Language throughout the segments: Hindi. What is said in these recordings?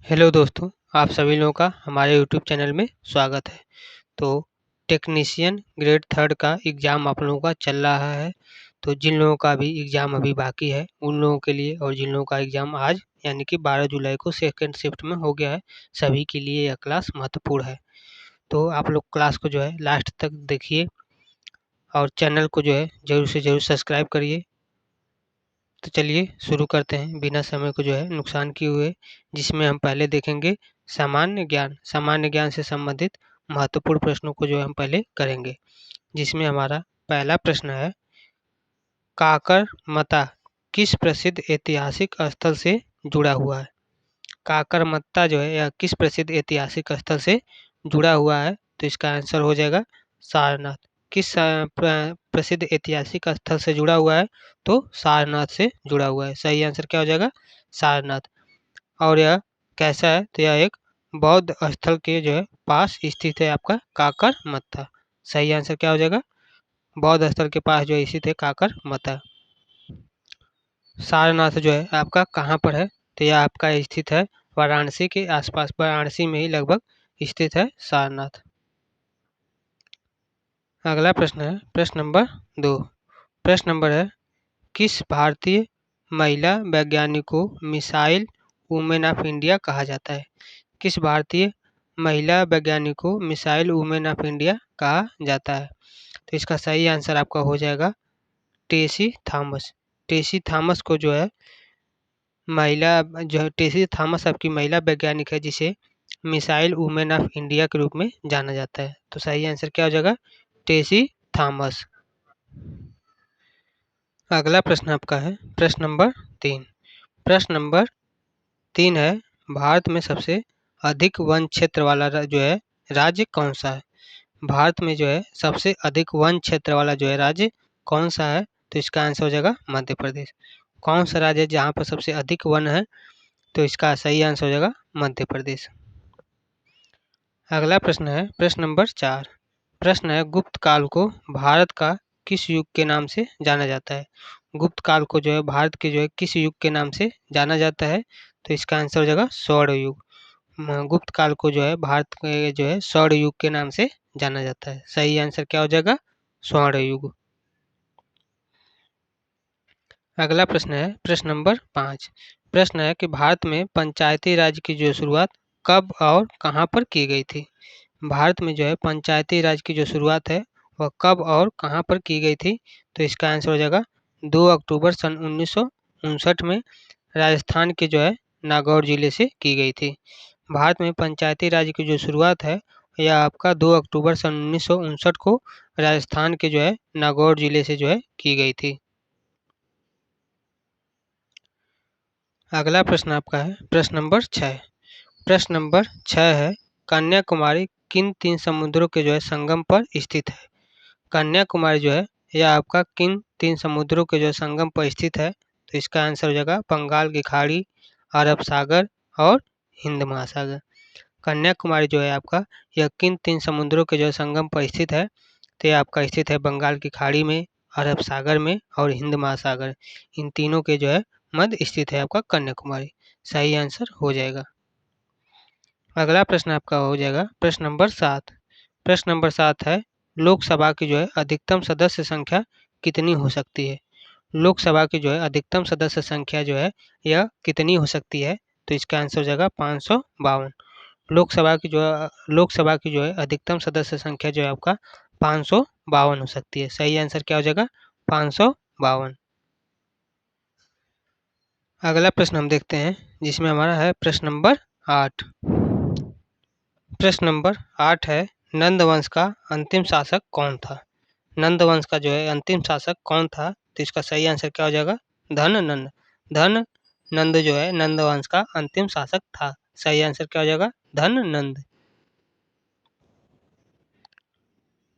हेलो दोस्तों, आप सभी लोगों का हमारे यूट्यूब चैनल में स्वागत है। तो टेक्नीशियन ग्रेड थर्ड का एग्ज़ाम आप लोगों का चल रहा है। तो जिन लोगों का भी एग्ज़ाम अभी बाकी है उन लोगों के लिए, और जिन लोगों का एग्ज़ाम आज यानी कि 12 जुलाई को सेकंड शिफ्ट में हो गया है, सभी के लिए यह क्लास महत्वपूर्ण है। तो आप लोग क्लास को जो है लास्ट तक देखिए और चैनल को जो है ज़रूर से ज़रूर सब्सक्राइब करिए। तो चलिए शुरू करते हैं बिना समय को जो है नुकसान किए हुए, जिसमें हम पहले देखेंगे सामान्य ज्ञान। सामान्य ज्ञान से संबंधित महत्वपूर्ण प्रश्नों को जो है हम पहले करेंगे, जिसमें हमारा पहला प्रश्न है, काकरमता किस प्रसिद्ध ऐतिहासिक स्थल से जुड़ा हुआ है? काकरमत्ता जो है यह किस प्रसिद्ध ऐतिहासिक स्थल से जुड़ा हुआ है? तो इसका आंसर हो जाएगा सारनाथ। किस प्रसिद्ध ऐतिहासिक स्थल से जुड़ा हुआ है? तो सारनाथ से जुड़ा हुआ है। सही आंसर क्या हो जाएगा? सारनाथ। और यह कैसा है? तो यह एक बौद्ध स्थल के जो है पास स्थित है आपका काकरमत्ता। सही आंसर क्या हो जाएगा? बौद्ध स्थल के पास जो स्थित है काकरमत्ता। सारनाथ जो है आपका कहाँ पर है? तो यह आपका स्थित है वाराणसी के आसपास, वाराणसी में ही लगभग स्थित है सारनाथ। अगला प्रश्न है प्रश्न नंबर 2। प्रश्न नंबर है, किस भारतीय महिला वैज्ञानिक को मिसाइल वुमेन ऑफ इंडिया कहा जाता है? किस भारतीय महिला वैज्ञानिक को मिसाइल वुमेन ऑफ इंडिया कहा जाता है? तो इसका सही आंसर आपका हो जाएगा टेसी थॉमस। टेसी थॉमस को जो है महिला जो है टेसी थॉमस आपकी महिला वैज्ञानिक है, जिसे मिसाइल वुमेन ऑफ इंडिया के रूप में जाना जाता है। तो सही आंसर क्या हो जाएगा? टेसी थॉमस। अगला प्रश्न आपका है प्रश्न नंबर 3। प्रश्न नंबर 3 है, भारत में सबसे अधिक वन क्षेत्र वाला जो है राज्य कौन सा है? भारत में जो है सबसे अधिक वन क्षेत्र वाला जो है राज्य कौन सा है? तो इसका आंसर हो जाएगा मध्य प्रदेश। कौन सा राज्य है जहाँ पर सबसे अधिक वन है? तो इसका सही आंसर हो जाएगा मध्य प्रदेश। अगला प्रश्न है प्रश्न नंबर 4। प्रश्न है, गुप्त काल को भारत का किस युग के नाम से जाना जाता है? गुप्त काल को जो है भारत के जो है किस युग के नाम से जाना जाता है? तो इसका आंसर हो जाएगा स्वर्ण युग। गुप्त काल को जो है भारत के जो है स्वर्ण युग के नाम से जाना जाता है। सही आंसर क्या हो जाएगा? स्वर्ण युग। अगला प्रश्न है प्रश्न नंबर 5। प्रश्न है कि भारत में पंचायती राज की जो शुरुआत कब और कहाँ पर की गई थी? भारत में जो है पंचायती राज की जो शुरुआत है वह कब और कहाँ पर की गई थी? तो इसका आंसर हो जाएगा 2 अक्टूबर सन 1959 में राजस्थान के जो है नागौर जिले से की गई थी। भारत में पंचायती राज की जो शुरुआत है यह आपका 2 अक्टूबर सन 1959 को राजस्थान के जो है नागौर जिले से जो है की गई थी। अगला प्रश्न आपका है प्रश्न नंबर 6। प्रश्न नंबर 6 है, कन्याकुमारी किन 3 समुद्रों के जो है संगम पर स्थित है? कन्याकुमारी जो है यह आपका किन 3 समुद्रों के जो संगम पर स्थित है? तो इसका आंसर हो जाएगा बंगाल की खाड़ी, अरब सागर और हिंद महासागर। कन्याकुमारी जो है आपका यह किन 3 समुद्रों के जो संगम पर स्थित है? तो यह आपका स्थित है बंगाल की खाड़ी में, अरब सागर में और हिंद महासागर। इन तीनों के जो है मध्य स्थित है आपका कन्याकुमारी। सही आंसर हो जाएगा। अगला प्रश्न आपका हो जाएगा प्रश्न नंबर 7। प्रश्न नंबर 7 है, लोकसभा की जो है अधिकतम सदस्य संख्या कितनी हो सकती है? लोकसभा की जो है अधिकतम सदस्य संख्या जो है यह कितनी हो सकती है? तो इसका आंसर हो जाएगा 552। लोकसभा की जो है अधिकतम सदस्य संख्या जो है आपका 552 हो सकती है। सही आंसर क्या हो जाएगा? 552। अगला प्रश्न हम देखते हैं, जिसमें हमारा है प्रश्न नंबर 8। प्रश्न नंबर 8 है, नंद वंश का अंतिम शासक कौन था? नंद वंश का जो है अंतिम शासक कौन था? तो इसका सही आंसर क्या हो जाएगा? धन नंद। धन नंद जो है नंद वंश का अंतिम शासक था। सही आंसर क्या हो जाएगा? धन नंद।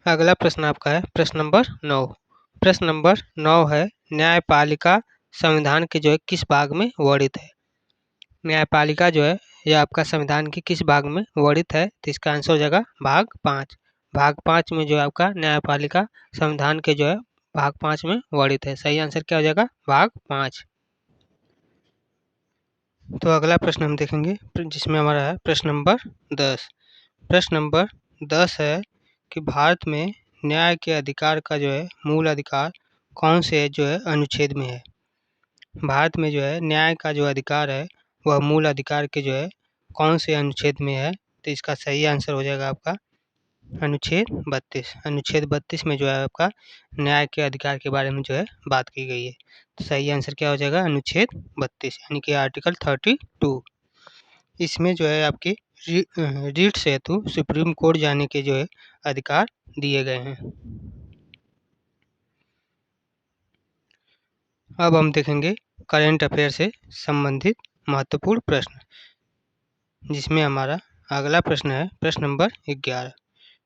अगला प्रश्न आपका है प्रश्न नंबर 9। प्रश्न नंबर 9 है, न्यायपालिका संविधान के जो है किस भाग में वर्णित है? न्यायपालिका जो है यह आपका संविधान के किस भाग में वर्णित है? तो इसका आंसर हो जाएगा भाग 5। भाग 5 में जो है आपका न्यायपालिका संविधान के जो है भाग 5 में वर्णित है। सही आंसर क्या हो जाएगा? भाग 5। तो अगला प्रश्न हम देखेंगे जिसमें हमारा है प्रश्न नंबर 10। प्रश्न नंबर 10 है कि भारत में न्याय के अधिकार का जो है मूल अधिकार कौन से जो है अनुच्छेद में है। भारत में जो है न्याय का जो अधिकार है वह मूल अधिकार के जो है कौन से अनुच्छेद में है। तो इसका सही आंसर हो जाएगा आपका अनुच्छेद 32। अनुच्छेद 32 में जो है आपका न्याय के अधिकार के बारे में जो है बात की गई है। तो सही आंसर क्या हो जाएगा अनुच्छेद 32 यानी कि आर्टिकल 32। इसमें जो है आपकी रीट से हेतु सुप्रीम कोर्ट जाने के जो है अधिकार दिए गए हैं। अब हम देखेंगे करंट अफेयर से संबंधित महत्वपूर्ण प्रश्न, जिसमें हमारा अगला प्रश्न है प्रश्न नंबर 11।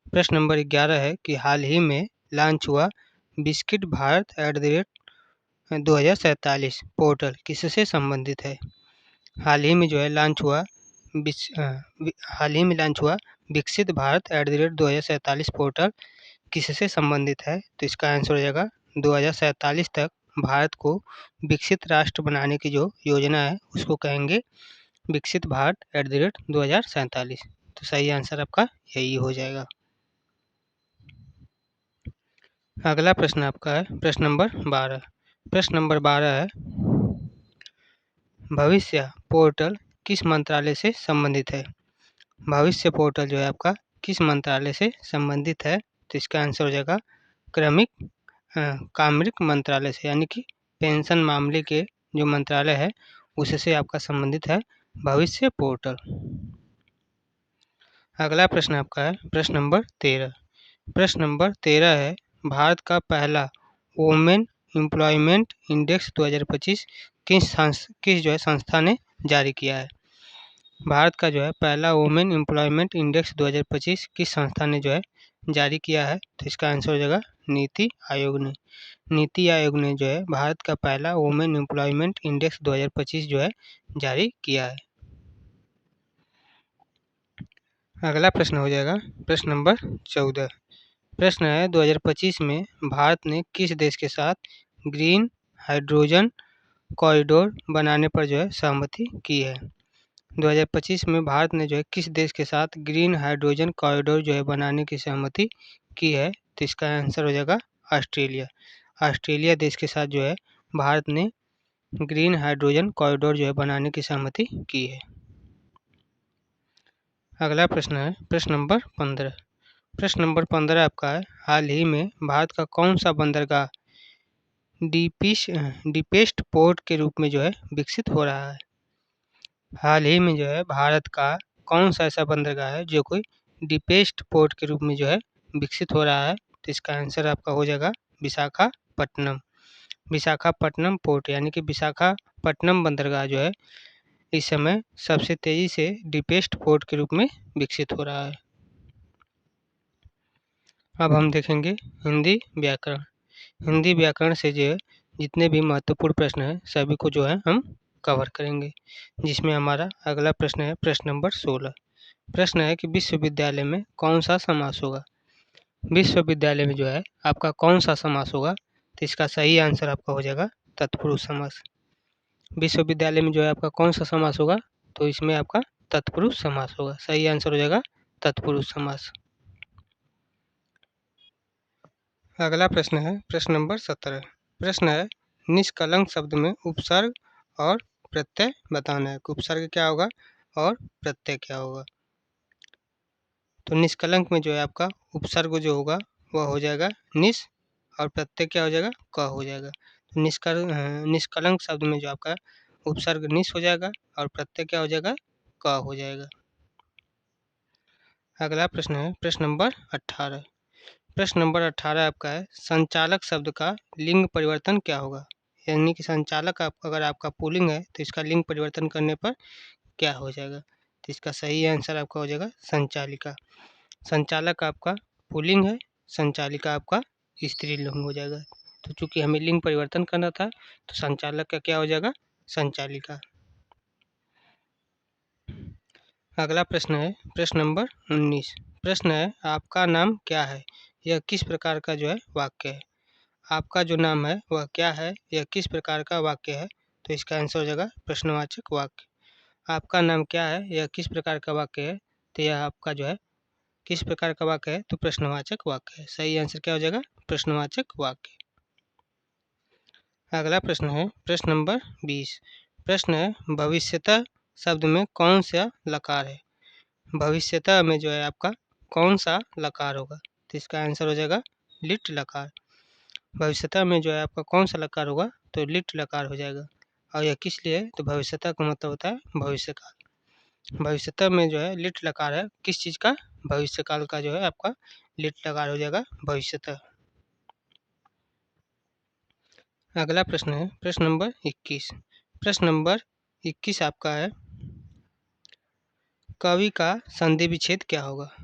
प्रश्न नंबर 11 है कि हाल ही में लॉन्च हुआ बिस्किट भारत @2047 पोर्टल किससे संबंधित है। हाल ही में जो है लॉन्च हुआ हाल ही में लॉन्च हुआ विकसित भारत @2047 पोर्टल किससे संबंधित है। तो इसका आंसर हो जाएगा 2047 तक भारत को विकसित राष्ट्र बनाने की जो योजना है उसको कहेंगे विकसित भारत @2047। तो सही आंसर आपका यही हो जाएगा। अगला प्रश्न आपका है प्रश्न नंबर 12। प्रश्न नंबर 12 है भविष्य पोर्टल किस मंत्रालय से संबंधित है। भविष्य पोर्टल जो है आपका किस मंत्रालय से संबंधित है। तो इसका आंसर हो जाएगा कार्मिक मंत्रालय से, यानी कि पेंशन मामले के जो मंत्रालय है उससे आपका संबंधित है भविष्य पोर्टल। अगला प्रश्न आपका है प्रश्न नंबर 13। प्रश्न नंबर 13 है भारत का पहला वुमेन एम्प्लॉयमेंट इंडेक्स 2025 किस जो है संस्था ने जारी किया है। भारत का जो है पहला वुमेन एम्प्लॉयमेंट इंडेक्स 2025 किस संस्था ने जो है जारी किया है। तो इसका आंसर हो जाएगा नीति आयोग ने। नीति आयोग ने जो है भारत का पहला वुमेन एम्प्लॉयमेंट इंडेक्स 2025 जो है जारी किया है। अगला प्रश्न हो जाएगा प्रश्न नंबर 14। प्रश्न है 2025 में भारत ने किस देश के साथ ग्रीन हाइड्रोजन कॉरिडोर बनाने पर जो है सहमति की है। 2025 में भारत ने जो है किस देश के साथ ग्रीन हाइड्रोजन कॉरिडोर जो है बनाने की सहमति की है। तो इसका आंसर हो जाएगा ऑस्ट्रेलिया। ऑस्ट्रेलिया देश के साथ जो है भारत ने ग्रीन हाइड्रोजन कॉरिडोर जो है बनाने की सहमति की है। अगला प्रश्न है प्रश्न नंबर 15। प्रश्न नंबर 15 आपका है हाल ही में भारत का कौन सा बंदरगाह डीपेस्ट पोर्ट के रूप में जो है विकसित हो रहा है। हाल ही में जो है भारत का कौन सा ऐसा बंदरगाह है जो कोई डीपेस्ट पोर्ट के रूप में जो है विकसित हो रहा है। तो इसका आंसर आपका हो जाएगा विशाखापट्टनम। विशाखापट्टनम पोर्ट यानी कि विशाखापट्टनम बंदरगाह जो है इस समय सबसे तेज़ी से डीपेस्ट पोर्ट के रूप में विकसित हो रहा है। अब हम देखेंगे हिंदी व्याकरण। हिंदी व्याकरण से जो है जितने भी महत्वपूर्ण प्रश्न हैं सभी को जो है हम कवर करेंगे, जिसमें हमारा अगला प्रश्न है प्रश्न नंबर 16। प्रश्न है कि विश्वविद्यालय में कौन सा समास होगा। विश्वविद्यालय में जो है आपका कौन सा समास होगा। तो इसका सही आंसर आपका हो जाएगा तत्पुरुष समास। विश्वविद्यालय में जो है आपका कौन सा समास होगा। तो इसमें आपका तत्पुरुष समास होगा। सही आंसर हो जाएगा तत्पुरुष समास। अगला प्रश्न है प्रश्न नंबर 17। प्रश्न है निष्कलंक शब्द में उपसर्ग और प्रत्यय बताना है। उपसर्ग क्या होगा और प्रत्यय क्या होगा। तो निष्कलंक में जो है आपका उपसर्ग जो होगा वह हो जाएगा निस और प्रत्यय क्या हो जाएगा क हो जाएगा। तो निष्कलंक शब्द में जो आपका उपसर्ग निस हो जाएगा और प्रत्यय क्या हो जाएगा क हो जाएगा। अगला प्रश्न है प्रश्न नंबर 18। प्रश्न नंबर 18 आपका है संचालक शब्द का लिंग परिवर्तन क्या होगा। यानी कि संचालक अगर आपका पुल्लिंग है तो इसका लिंग परिवर्तन करने पर क्या हो जाएगा। तो इसका सही आंसर आपका हो जाएगा संचालिका। संचालक आपका पुल्लिंग है, संचालिका आपका स्त्रीलिंग हो जाएगा। तो चूंकि हमें लिंग परिवर्तन करना था तो संचालक का क्या हो जाएगा संचालिका। अगला प्रश्न है प्रश्न नंबर 19। प्रश्न है आपका नाम क्या है, यह किस प्रकार का जो है वाक्य है। आपका जो नाम है वह क्या है, यह किस प्रकार का वाक्य है। तो इसका आंसर हो जाएगा प्रश्नवाचक वाक्य। आपका नाम क्या है, यह किस प्रकार का वाक्य है, तो यह आपका जो है किस प्रकार का वाक्य है, तो प्रश्नवाचक वाक्य है। सही आंसर क्या हो जाएगा, प्रश्नवाचक वाक्य। अगला प्रश्न है प्रश्न नंबर 20। प्रश्न है भविष्यतः शब्द में कौन सा लकार है। भविष्यतः में जो है आपका कौन सा लकार होगा, तो इसका आंसर हो जाएगा लिट लकार। भविष्यतः में जो है आपका कौन सा लकार होगा, तो लिट लकार हो जाएगा। और यह किस लिए है, तो भविष्यतः का मतलब होता है भविष्यकाल। भविष्यतः में जो है लिट लकार है, किस चीज़ का, भविष्यकाल का जो है आपका लिट लकार हो जाएगा भविष्यतः। अगला प्रश्न है प्रश्न नंबर 21। प्रश्न नंबर 21 आपका है कवि का संधि विच्छेद क्या होगा।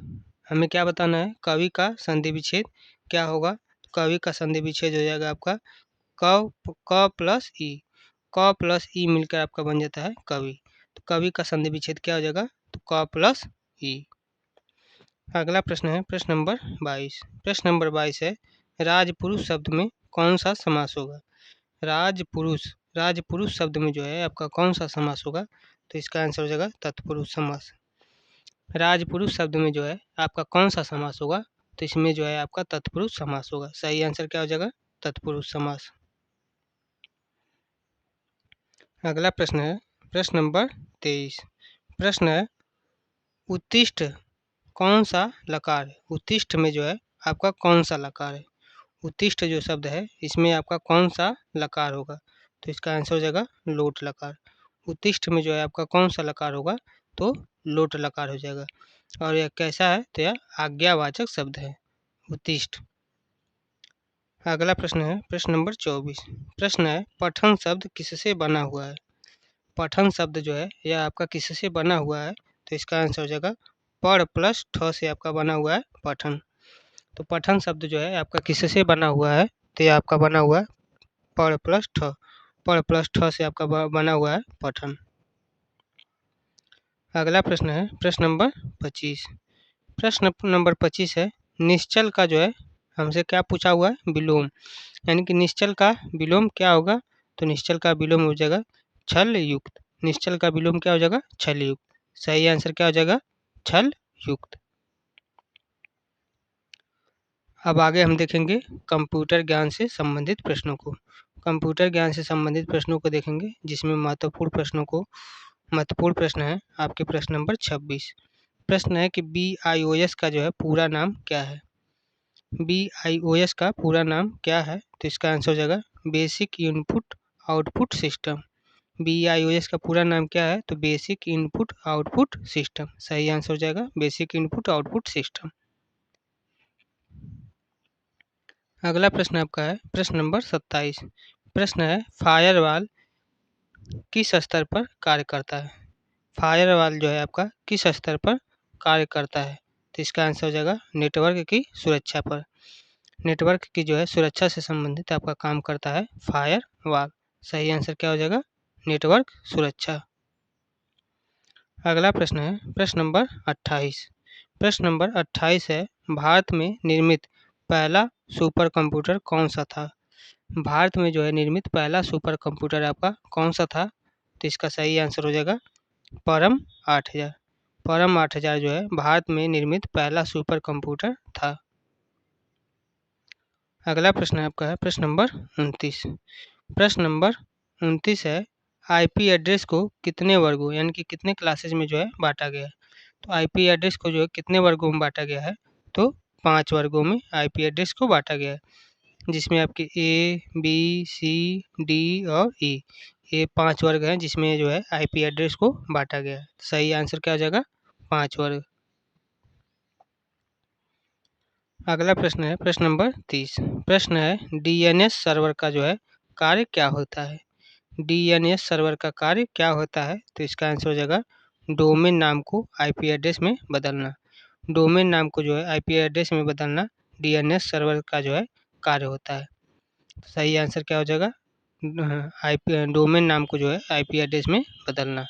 हमें क्या बताना है, कवि का संधि विच्छेद क्या होगा। तो कवि का संधि विच्छेद हो जाएगा आपका क प्लस ई। क प्लस ई मिलकर आपका बन जाता है कवि। तो कवि का संधि विच्छेद क्या हो जाएगा, तो क प्लस ई। अगला प्रश्न है प्रश्न नंबर 22। प्रश्न नंबर 22 है राजपुरुष शब्द में कौन सा समास होगा। राजपुरुष, राजपुरुष शब्द में जो है आपका कौन सा समास होगा, तो इसका आंसर हो जाएगा तत्पुरुष समास। राजपुरुष शब्द में जो है आपका कौन सा समास होगा, तो इसमें जो है आपका तत्पुरुष समास होगा। सही आंसर क्या हो जाएगा, तत्पुरुष समास। अगला प्रश्न है प्रश्न नंबर 23। प्रश्न है उत्तिष्ठ कौन सा लकार है। उत्तिष्ठ में जो है आपका कौन सा लकार है। उत्तिष्ठ जो शब्द है इसमें आपका कौन सा लकार होगा, तो इसका आंसर हो जाएगा लोट लकार। उत्तिष्ठ में जो है आपका कौन सा लकार होगा, तो लोट लकार हो जाएगा। और यह कैसा है, तो यह आज्ञावाचक शब्द है उत्तिष्ठ। अगला प्रश्न है प्रश्न नंबर 24। प्रश्न है पठन शब्द किससे बना हुआ है। पठन शब्द जो है यह आपका किससे बना हुआ है, तो इसका आंसर हो जाएगा पढ़ प्लस ठ से आपका बना हुआ है पठन। तो पठन शब्द जो है आपका किससे बना हुआ है, तो यह आपका बना हुआ है पढ़ प्लस ठ। पढ़ प्लस ठ से आपका बना हुआ है पठन। अगला प्रश्न है प्रश्न नंबर 25। प्रश्न नंबर 25 है निश्चल का जो है हमसे क्या पूछा हुआ है, विलोम। यानी कि निश्चल का विलोम क्या होगा, तो निश्चल का विलोम हो जाएगा छल युक्त। निश्चल का विलोम क्या हो जाएगा, छल युक्त। सही आंसर क्या हो जाएगा, छल युक्त। अब आगे हम देखेंगे कंप्यूटर ज्ञान से संबंधित प्रश्नों को। कंप्यूटर ज्ञान से संबंधित प्रश्नों को देखेंगे, जिसमें महत्वपूर्ण प्रश्न है आपके प्रश्न नंबर 26। प्रश्न है कि BIOS का जो है पूरा नाम क्या है। BIOS का पूरा नाम क्या है, तो इसका आंसर हो जाएगा basic input output system. BIOS का पूरा नाम क्या है, तो बेसिक इनपुट आउटपुट सिस्टम। सही आंसर हो जाएगा बेसिक इनपुट आउटपुट सिस्टम। अगला प्रश्न आपका है प्रश्न नंबर 27। प्रश्न है फायरवॉल किस स्तर पर कार्य करता है। फायरवॉल जो है आपका किस स्तर पर कार्य करता है, तो इसका आंसर हो जाएगा नेटवर्क की सुरक्षा पर। नेटवर्क की जो है सुरक्षा से संबंधित आपका काम करता है फायरवॉल। सही आंसर क्या हो जाएगा, नेटवर्क सुरक्षा। अगला प्रश्न है प्रश्न नंबर 28। प्रश्न नंबर 28 है भारत में निर्मित पहला सुपर कंप्यूटर कौन सा था। भारत में जो है निर्मित पहला सुपर कंप्यूटर आपका कौन सा था, तो इसका सही आंसर हो जाएगा परम 8000। परम 8000 जो है भारत में निर्मित पहला सुपर कंप्यूटर था। अगला प्रश्न आपका है प्रश्न नंबर 29। प्रश्न नंबर 29 है आईपी एड्रेस को कितने वर्गों यानी कि कितने क्लासेज में जो है बांटा गया है। तो आईपी एड्रेस को जो है कितने वर्गों में बांटा गया है, तो 5 वर्गों में आईपी एड्रेस को बांटा गया है, जिसमें आपके A, B, C, D और E ये 5 वर्ग हैं, जिसमें जो है आईपी एड्रेस को बांटा गया है। सही आंसर क्या हो जाएगा, 5 वर्ग। अगला प्रश्न है प्रश्न नंबर 30। प्रश्न है डीएनएस सर्वर का जो है कार्य क्या होता है। डीएनएस सर्वर का कार्य क्या होता है, तो इसका आंसर हो जाएगा डोमेन नाम को आईपी एड्रेस में बदलना। डोमेन नाम को जो है आईपी एड्रेस में बदलना डीएनएस सर्वर का जो है कार्य होता है। सही आंसर क्या हो जाएगा, आईपी डोमेन नाम को जो है आईपी एड्रेस में बदलना।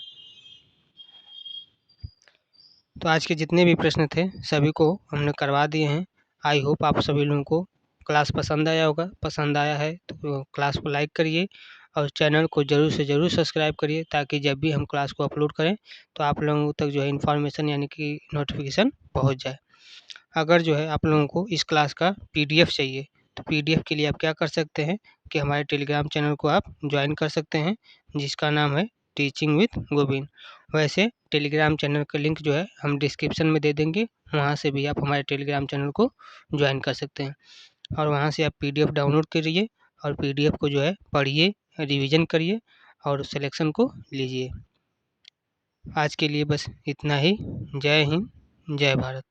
तो आज के जितने भी प्रश्न थे सभी को हमने करवा दिए हैं। आई होप आप सभी लोगों को क्लास पसंद आया होगा। पसंद आया है तो क्लास को लाइक करिए और चैनल को ज़रूर से ज़रूर सब्सक्राइब करिए, ताकि जब भी हम क्लास को अपलोड करें तो आप लोगों तक जो है इन्फॉर्मेशन यानी कि नोटिफिकेशन पहुंच जाए। अगर जो है आप लोगों को इस क्लास का पीडीएफ चाहिए, तो पीडीएफ के लिए आप क्या कर सकते हैं कि हमारे टेलीग्राम चैनल को आप ज्वाइन कर सकते हैं, जिसका नाम है टीचिंग विद गोविंद। वैसे टेलीग्राम चैनल का लिंक जो है हम डिस्क्रिप्शन में दे देंगे, वहाँ से भी आप हमारे टेलीग्राम चैनल को ज्वाइन कर सकते हैं और वहाँ से आप पीडीएफ डाउनलोड करिए और पीडीएफ को जो है पढ़िए, रिवीजन करिए और सिलेक्शन को लीजिए। आज के लिए बस इतना ही। जय हिंद, जय भारत।